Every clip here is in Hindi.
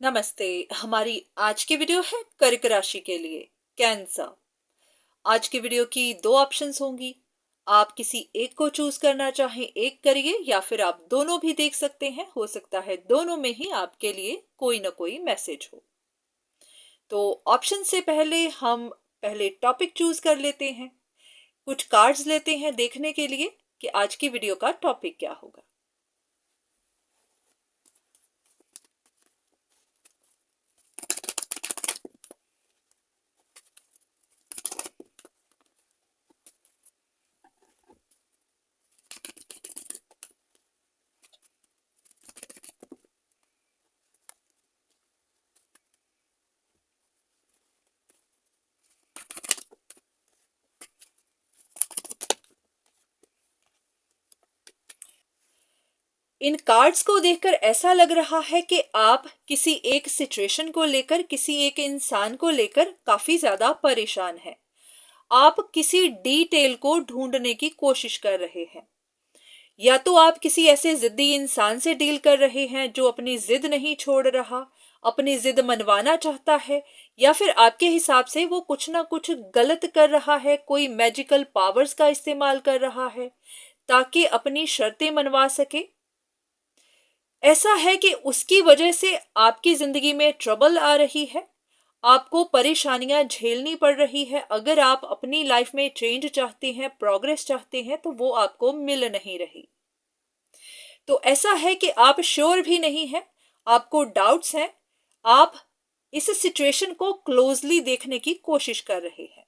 नमस्ते। हमारी आज की वीडियो है कर्क राशि के लिए, कैंसर। आज की वीडियो की दो ऑप्शंस होंगी। आप किसी एक को चूज करना चाहें एक करिए, या फिर आप दोनों भी देख सकते हैं। हो सकता है दोनों में ही आपके लिए कोई ना कोई मैसेज हो। तो ऑप्शन से पहले हम पहले टॉपिक चूज कर लेते हैं। कुछ कार्ड्स लेते हैं देखने के लिए कि आज की वीडियो का टॉपिक क्या होगा। इन कार्ड्स को देखकर ऐसा लग रहा है कि आप किसी एक सिचुएशन को लेकर, किसी एक इंसान को लेकर काफी ज्यादा परेशान हैं। आप किसी डिटेल को ढूंढने की कोशिश कर रहे हैं। या तो आप किसी ऐसे जिद्दी इंसान से डील कर रहे हैं जो अपनी जिद नहीं छोड़ रहा, अपनी जिद मनवाना चाहता है, या फिर आपके हिसाब से वो कुछ ना कुछ गलत कर रहा है, कोई मैजिकल पावर्स का इस्तेमाल कर रहा है ताकि अपनी शर्तें मनवा सके। ऐसा है कि उसकी वजह से आपकी जिंदगी में ट्रबल आ रही है, आपको परेशानियां झेलनी पड़ रही है। अगर आप अपनी लाइफ में चेंज चाहते हैं, प्रोग्रेस चाहते हैं, तो वो आपको मिल नहीं रही। तो ऐसा है कि आप श्योर भी नहीं है, आपको डाउट्स हैं। आप इस सिचुएशन को क्लोजली देखने की कोशिश कर रहे हैं।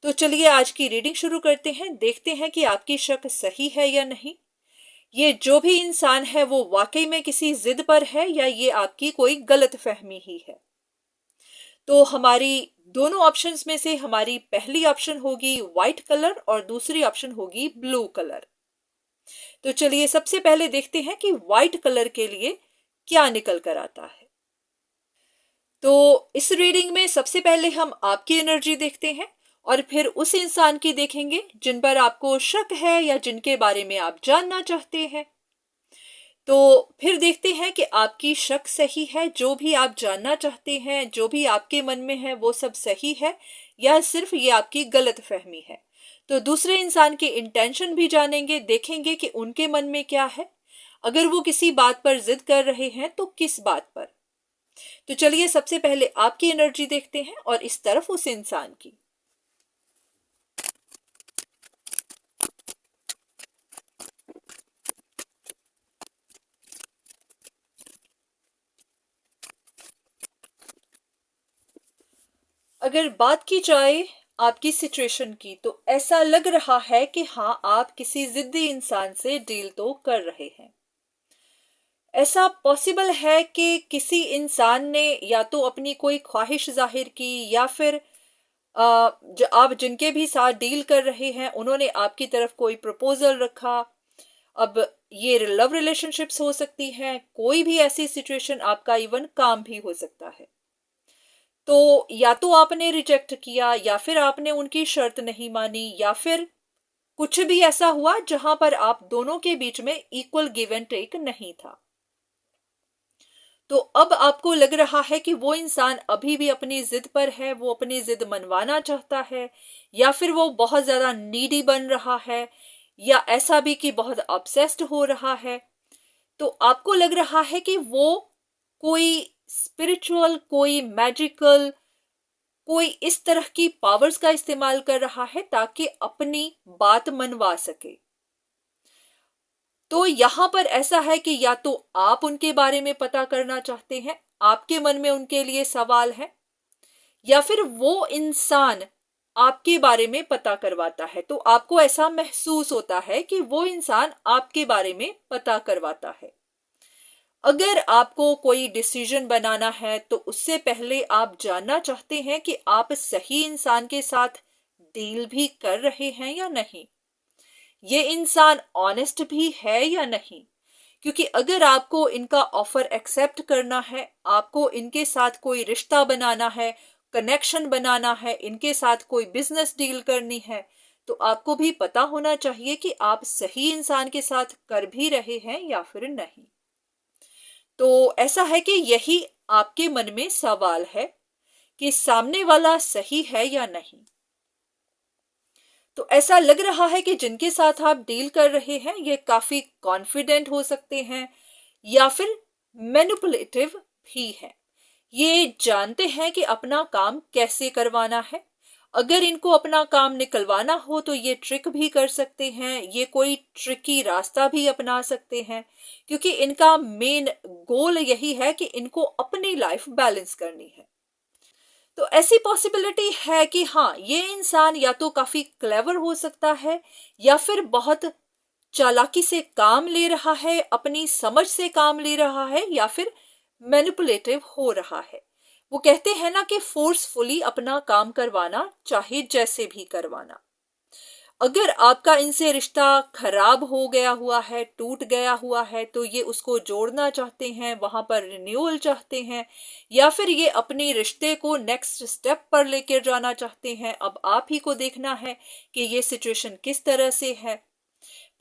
तो चलिए आज की रीडिंग शुरू करते हैं। देखते हैं कि आपकी शक सही है या नहीं। ये जो भी इंसान है वो वाकई में किसी जिद पर है, या ये आपकी कोई गलत फहमी ही है। तो हमारी दोनों ऑप्शंस में से हमारी पहली ऑप्शन होगी व्हाइट कलर और दूसरी ऑप्शन होगी ब्लू कलर। तो चलिए सबसे पहले देखते हैं कि व्हाइट कलर के लिए क्या निकल कर आता है। तो इस रीडिंग में सबसे पहले हम आपकी एनर्जी देखते हैं और फिर उस इंसान की देखेंगे जिन पर आपको शक है या जिनके बारे में आप जानना चाहते हैं। तो फिर देखते हैं कि आपकी शक सही है, जो भी आप जानना चाहते हैं, जो भी आपके मन में है वो सब सही है, या सिर्फ ये आपकी गलत फहमी है। तो दूसरे इंसान के इंटेंशन भी जानेंगे, देखेंगे कि उनके मन में क्या है। अगर वो किसी बात पर जिद कर रहे हैं तो किस बात पर। तो चलिए सबसे पहले आपकी एनर्जी देखते हैं और इस तरफ उस इंसान की। अगर बात की जाए आपकी सिचुएशन की, तो ऐसा लग रहा है कि हाँ, आप किसी जिद्दी इंसान से डील तो कर रहे हैं। ऐसा पॉसिबल है कि किसी इंसान ने या तो अपनी कोई ख्वाहिश जाहिर की, या फिर आप जिनके भी साथ डील कर रहे हैं उन्होंने आपकी तरफ कोई प्रपोजल रखा। अब ये लव रिलेशनशिप्स हो सकती हैं, कोई भी ऐसी सिचुएशन, आपका इवन काम भी हो सकता है। तो या तो आपने रिजेक्ट किया, या फिर आपने उनकी शर्त नहीं मानी, या फिर कुछ भी ऐसा हुआ जहां पर आप दोनों के बीच में इक्वल गिव एंड टेक नहीं था। तो अब आपको लग रहा है कि वो इंसान अभी भी अपनी जिद पर है, वो अपनी जिद मनवाना चाहता है, या फिर वो बहुत ज्यादा नीडी बन रहा है, या ऐसा भी कि बहुत ऑब्सेस्ड हो रहा है। तो आपको लग रहा है कि वो कोई स्पिरिचुअल, कोई मैजिकल, कोई इस तरह की पावर्स का इस्तेमाल कर रहा है ताकि अपनी बात मनवा सके। तो यहां पर ऐसा है कि या तो आप उनके बारे में पता करना चाहते हैं, आपके मन में उनके लिए सवाल है, या फिर वो इंसान आपके बारे में पता करवाता है। तो आपको ऐसा महसूस होता है कि वो इंसान आपके बारे में पता करवाता है। अगर आपको कोई डिसीजन बनाना है तो उससे पहले आप जानना चाहते हैं कि आप सही इंसान के साथ डील भी कर रहे हैं या नहीं, ये इंसान ऑनेस्ट भी है या नहीं। क्योंकि अगर आपको इनका ऑफर एक्सेप्ट करना है, आपको इनके साथ कोई रिश्ता बनाना है, कनेक्शन बनाना है, इनके साथ कोई बिजनेस डील करनी है, तो आपको भी पता होना चाहिए कि आप सही इंसान के साथ कर भी रहे हैं या फिर नहीं। तो ऐसा है कि यही आपके मन में सवाल है कि सामने वाला सही है या नहीं। तो ऐसा लग रहा है कि जिनके साथ आप डील कर रहे हैं ये काफी कॉन्फिडेंट हो सकते हैं या फिर मैनिपुलेटिव भी है। ये जानते हैं कि अपना काम कैसे करवाना है। अगर इनको अपना काम निकलवाना हो तो ये ट्रिक भी कर सकते हैं, ये कोई ट्रिकी रास्ता भी अपना सकते हैं, क्योंकि इनका मेन गोल यही है कि इनको अपनी लाइफ बैलेंस करनी है। तो ऐसी पॉसिबिलिटी है कि हाँ, ये इंसान या तो काफी क्लेवर हो सकता है या फिर बहुत चालाकी से काम ले रहा है, अपनी समझ से काम ले रहा है, या फिर मैनिपुलेटिव हो रहा है। वो कहते हैं ना कि फोर्सफुली अपना काम करवाना, चाहे जैसे भी करवाना। अगर आपका इनसे रिश्ता खराब हो गया हुआ है, टूट गया हुआ है, तो ये उसको जोड़ना चाहते हैं, वहां पर रिन्यूअल चाहते हैं, या फिर ये अपने रिश्ते को नेक्स्ट स्टेप पर लेकर जाना चाहते हैं। अब आप ही को देखना है कि ये सिचुएशन किस तरह से है।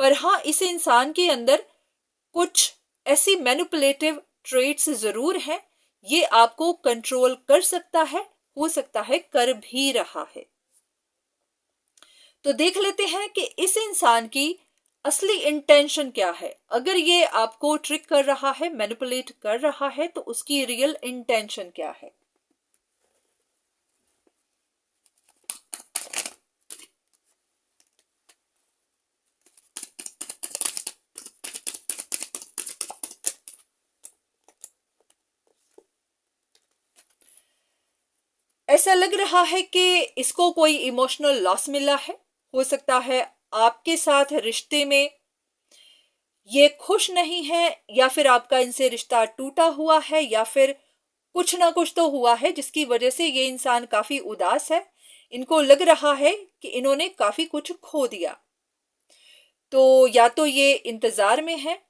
पर हाँ, इस इंसान के अंदर कुछ ऐसी मैनिपुलेटिव ट्रेट्स जरूर हैं। ये आपको कंट्रोल कर सकता है, हो सकता है कर भी रहा है। तो देख लेते हैं कि इस इंसान की असली इंटेंशन क्या है। अगर ये आपको ट्रिक कर रहा है, मैनिपुलेट कर रहा है, तो उसकी रियल इंटेंशन क्या है। ऐसा लग रहा है कि इसको कोई इमोशनल लॉस मिला है। हो सकता है आपके साथ रिश्ते में ये खुश नहीं है, या फिर आपका इनसे रिश्ता टूटा हुआ है, या फिर कुछ ना कुछ तो हुआ है जिसकी वजह से ये इंसान काफी उदास है। इनको लग रहा है कि इन्होंने काफी कुछ खो दिया। तो या तो ये इंतजार में है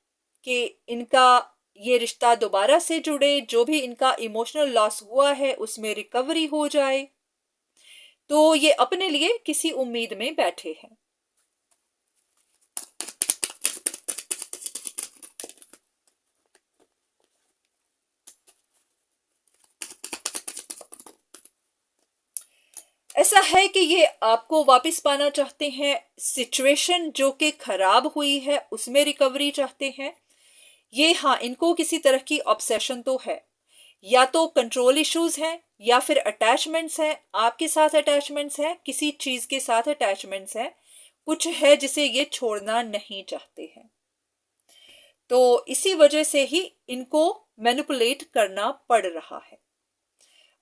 कि इनका ये रिश्ता दोबारा से जुड़े, जो भी इनका इमोशनल लॉस हुआ है उसमें रिकवरी हो जाए। तो ये अपने लिए किसी उम्मीद में बैठे हैं। ऐसा है कि ये आपको वापस पाना चाहते हैं। सिचुएशन जो कि खराब हुई है उसमें रिकवरी चाहते हैं ये। हाँ, इनको किसी तरह की ऑब्सेशन तो है, या तो कंट्रोल इश्यूज हैं, या फिर अटैचमेंट्स हैं, आपके साथ अटैचमेंट्स हैं, किसी चीज के साथ अटैचमेंट्स हैं, कुछ है जिसे ये छोड़ना नहीं चाहते हैं। तो इसी वजह से ही इनको मैनिपुलेट करना पड़ रहा है।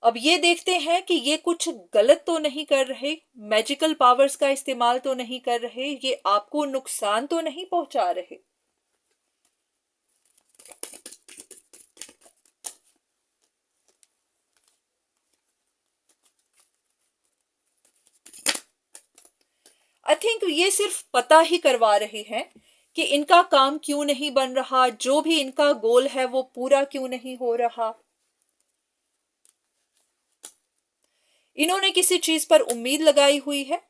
अब ये देखते हैं कि ये कुछ गलत तो नहीं कर रहे, मैजिकल पावर्स का इस्तेमाल तो नहीं कर रहे, ये आपको नुकसान तो नहीं पहुंचा रहे। आई थिंक ये सिर्फ पता ही करवा रहे हैं कि इनका काम क्यों नहीं बन रहा, जो भी इनका गोल है वो पूरा क्यों नहीं हो रहा। इन्होंने किसी चीज पर उम्मीद लगाई हुई है,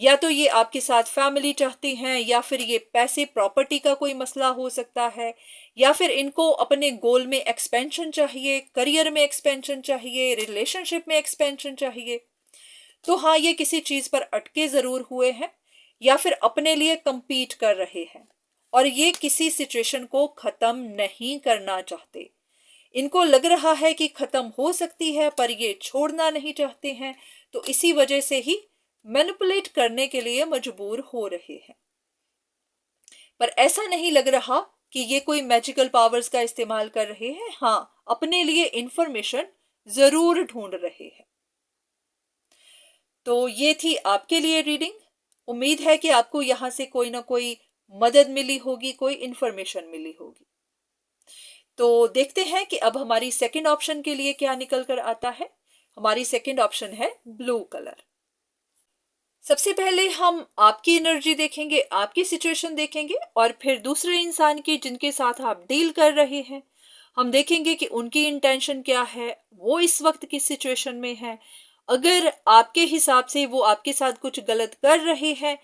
या तो ये आपके साथ फैमिली चाहते हैं, या फिर ये पैसे प्रॉपर्टी का कोई मसला हो सकता है, या फिर इनको अपने गोल में एक्सपेंशन चाहिए, करियर में एक्सपेंशन चाहिए, रिलेशनशिप में एक्सपेंशन चाहिए। तो हाँ, ये किसी चीज पर अटके जरूर हुए हैं, या फिर अपने लिए compete कर रहे हैं, और ये किसी सिचुएशन को खत्म नहीं करना चाहते। इनको लग रहा है कि खत्म हो सकती है, पर ये छोड़ना नहीं चाहते हैं, तो इसी वजह से ही मैनिपुलेट करने के लिए मजबूर हो रहे हैं। पर ऐसा नहीं लग रहा कि ये कोई मैजिकल पावर्स का इस्तेमाल कर रहे हैं। हाँ, अपने लिए इंफॉर्मेशन जरूर ढूंढ रहे हैं। तो ये थी आपके लिए रीडिंग। उम्मीद है कि आपको यहां से कोई ना कोई मदद मिली होगी, कोई इंफॉर्मेशन मिली होगी। तो देखते हैं कि अब हमारी सेकंड ऑप्शन के लिए क्या निकल कर आता है। हमारी सेकंड ऑप्शन है ब्लू कलर। सबसे पहले हम आपकी एनर्जी देखेंगे, आपकी सिचुएशन देखेंगे, और फिर दूसरे इंसान की जिनके साथ आप डील कर रहे हैं, हम देखेंगे कि उनकी इंटेंशन क्या है, वो इस वक्त किस सिचुएशन में है। अगर आपके हिसाब से वो आपके साथ कुछ गलत कर रहे हैं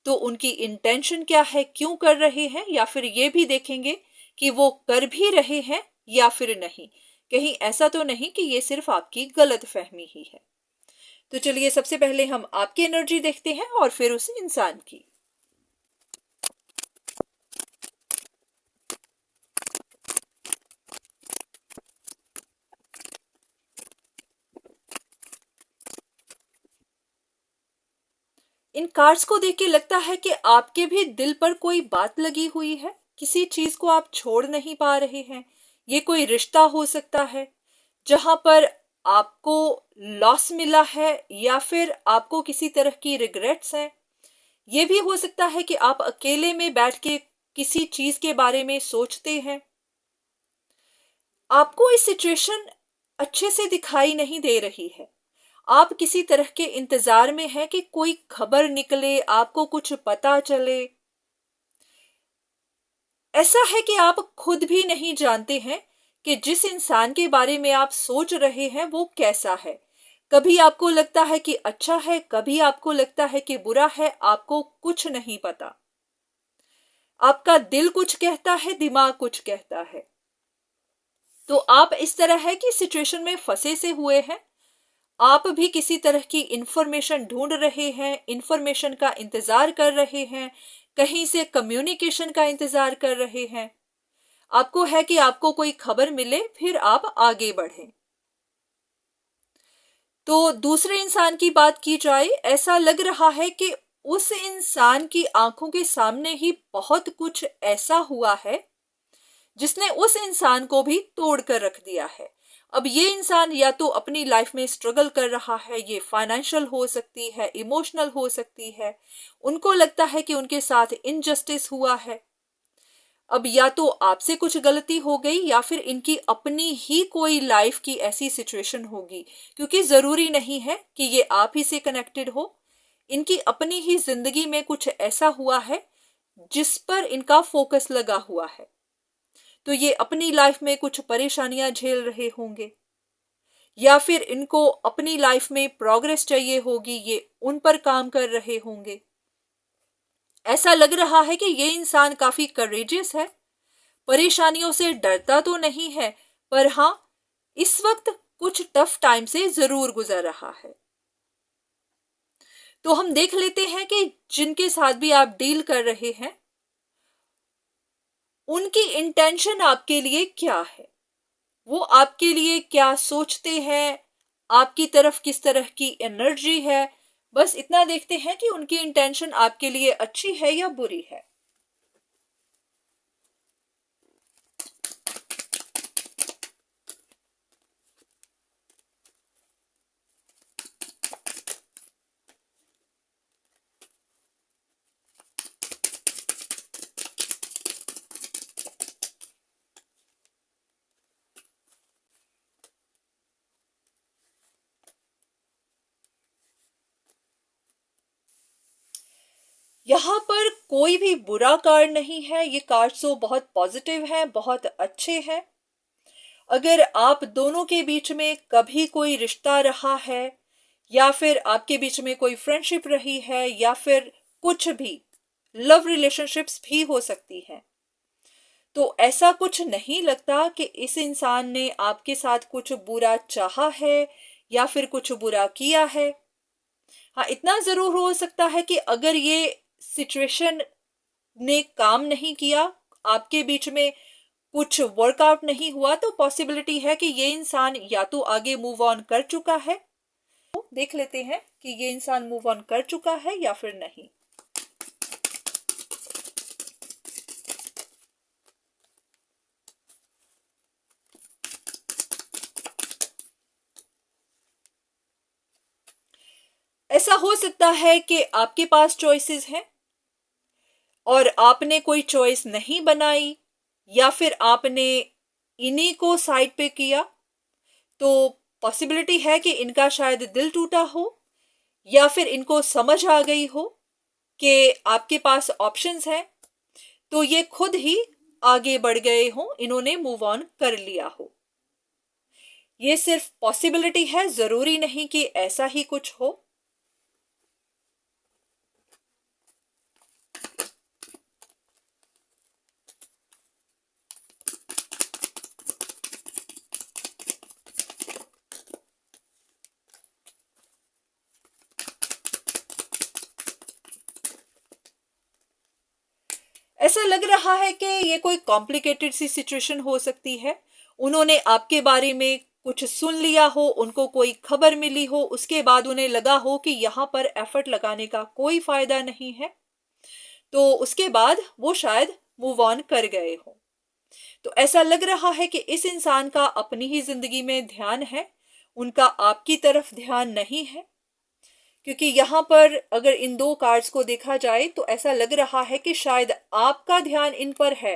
तो उनकी इंटेंशन क्या है, क्यों कर रहे हैं, या फिर ये भी देखेंगे कि वो कर भी रहे हैं या फिर नहीं, कहीं ऐसा तो नहीं कि ये सिर्फ आपकी गलत फहमी ही है। तो चलिए सबसे पहले हम आपकी एनर्जी देखते हैं और फिर उस इंसान की। इन कार्ड्स को देख के लगता है कि आपके भी दिल पर कोई बात लगी हुई है, किसी चीज को आप छोड़ नहीं पा रहे हैं। ये कोई रिश्ता हो सकता है जहां पर आपको लॉस मिला है, या फिर आपको किसी तरह की रिग्रेट्स हैं। ये भी हो सकता है कि आप अकेले में बैठ के किसी चीज के बारे में सोचते हैं। आपको इस सिचुएशन अच्छे से दिखाई नहीं दे रही है। आप किसी तरह के इंतजार में हैं कि कोई खबर निकले, आपको कुछ पता चले। ऐसा है कि आप खुद भी नहीं जानते हैं कि जिस इंसान के बारे में आप सोच रहे हैं वो कैसा है। कभी आपको लगता है कि अच्छा है, कभी आपको लगता है कि बुरा है, आपको कुछ नहीं पता। आपका दिल कुछ कहता है, दिमाग कुछ कहता है। तो आप इस तरह है कि सिचुएशन में फंसे से हुए हैं। आप भी किसी तरह की इंफॉर्मेशन ढूंढ रहे हैं, इंफॉर्मेशन का इंतजार कर रहे हैं, कहीं से कम्युनिकेशन का इंतजार कर रहे हैं। आपको है कि आपको कोई खबर मिले, फिर आप आगे बढ़ें। तो दूसरे इंसान की बात की जाए, ऐसा लग रहा है कि उस इंसान की आंखों के सामने ही बहुत कुछ ऐसा हुआ है जिसने उस इंसान को भी तोड़ कर रख दिया है। अब ये इंसान या तो अपनी लाइफ में स्ट्रगल कर रहा है, ये फाइनेंशियल हो सकती है, इमोशनल हो सकती है। उनको लगता है कि उनके साथ इनजस्टिस हुआ है। अब या तो आपसे कुछ गलती हो गई, या फिर इनकी अपनी ही कोई लाइफ की ऐसी सिचुएशन होगी, क्योंकि जरूरी नहीं है कि ये आप ही से कनेक्टेड हो। इनकी अपनी ही जिंदगी में कुछ ऐसा हुआ है जिस पर इनका फोकस लगा हुआ है। तो ये अपनी लाइफ में कुछ परेशानियां झेल रहे होंगे, या फिर इनको अपनी लाइफ में प्रोग्रेस चाहिए होगी, ये उन पर काम कर रहे होंगे। ऐसा लग रहा है कि ये इंसान काफी करेजियस है, परेशानियों से डरता तो नहीं है, पर हाँ, इस वक्त कुछ टफ टाइम से जरूर गुजर रहा है। तो हम देख लेते हैं कि जिनके साथ भी आप डील कर रहे हैं, उनकी इंटेंशन आपके लिए क्या है, वो आपके लिए क्या सोचते हैं, आपकी तरफ किस तरह की एनर्जी है। बस इतना देखते हैं कि उनकी इंटेंशन आपके लिए अच्छी है या बुरी है। यहाँ पर कोई भी बुरा कार्ड नहीं है, ये कार्ड तो बहुत पॉजिटिव है, बहुत अच्छे हैं। अगर आप दोनों के बीच में कभी कोई रिश्ता रहा है, या फिर आपके बीच में कोई फ्रेंडशिप रही है, या फिर कुछ भी लव रिलेशनशिप्स भी हो सकती हैं, तो ऐसा कुछ नहीं लगता कि इस इंसान ने आपके साथ कुछ बुरा चाहा है या फिर कुछ बुरा किया है। हाँ, इतना जरूर हो सकता है कि अगर ये सिचुएशन ने काम नहीं किया, आपके बीच में कुछ वर्कआउट नहीं हुआ, तो पॉसिबिलिटी है कि ये इंसान या तो आगे मूव ऑन कर चुका है। तो देख लेते हैं कि ये इंसान मूव ऑन कर चुका है या फिर नहीं। ऐसा हो सकता है कि आपके पास चॉइसेस हैं और आपने कोई चॉइस नहीं बनाई, या फिर आपने इन्हीं को साइड पे किया। तो पॉसिबिलिटी है कि इनका शायद दिल टूटा हो, या फिर इनको समझ आ गई हो कि आपके पास ऑप्शंस हैं, तो ये खुद ही आगे बढ़ गए हों, इन्होंने मूव ऑन कर लिया हो। ये सिर्फ पॉसिबिलिटी है, जरूरी नहीं कि ऐसा ही कुछ हो। ऐसा लग रहा है कि ये कोई कॉम्प्लिकेटेड सी सिचुएशन हो सकती है। उन्होंने आपके बारे में कुछ सुन लिया हो, उनको कोई खबर मिली हो, उसके बाद उन्हें लगा हो कि यहाँ पर एफर्ट लगाने का कोई फायदा नहीं है, तो उसके बाद वो शायद मूव ऑन कर गए हो। तो ऐसा लग रहा है कि इस इंसान का अपनी ही जिंदगी में ध्यान है, उनका आपकी तरफ ध्यान नहीं है। क्योंकि यहाँ पर अगर इन दो कार्ड्स को देखा जाए तो ऐसा लग रहा है कि शायद आपका ध्यान इन पर है,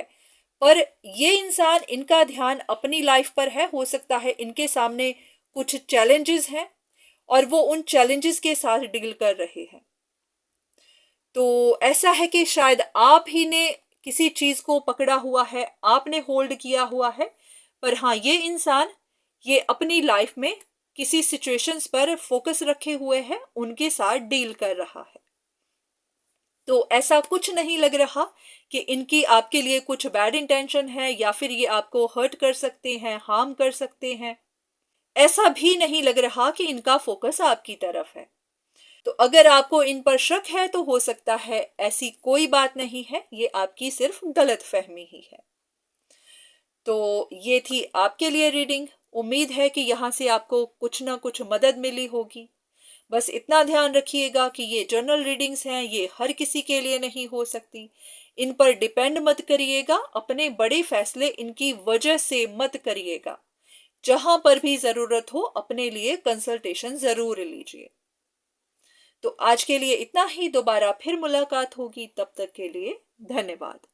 पर ये इंसान, इनका ध्यान अपनी लाइफ पर है। हो सकता है इनके सामने कुछ चैलेंजेस हैं और वो उन चैलेंजेस के साथ डील कर रहे हैं। तो ऐसा है कि शायद आप ही ने किसी चीज को पकड़ा हुआ है, आपने होल्ड किया हुआ है, पर हाँ, ये इंसान ये अपनी लाइफ में किसी सिचुएशंस पर फोकस रखे हुए हैं, उनके साथ डील कर रहा है। तो ऐसा कुछ नहीं लग रहा कि इनकी आपके लिए कुछ बैड इंटेंशन है या फिर ये आपको हर्ट कर सकते हैं, हार्म कर सकते हैं। ऐसा भी नहीं लग रहा कि इनका फोकस आपकी तरफ है। तो अगर आपको इन पर शक है तो हो सकता है ऐसी कोई बात नहीं है, ये आपकी सिर्फ गलत फहमी ही है। तो ये थी आपके लिए रीडिंग। उम्मीद है कि यहाँ से आपको कुछ ना कुछ मदद मिली होगी। बस इतना ध्यान रखिएगा कि ये जनरल रीडिंग्स हैं, ये हर किसी के लिए नहीं हो सकती। इन पर डिपेंड मत करिएगा, अपने बड़े फैसले इनकी वजह से मत करिएगा। जहां पर भी जरूरत हो अपने लिए कंसल्टेशन जरूर लीजिए। तो आज के लिए इतना ही, दोबारा फिर मुलाकात होगी, तब तक के लिए धन्यवाद।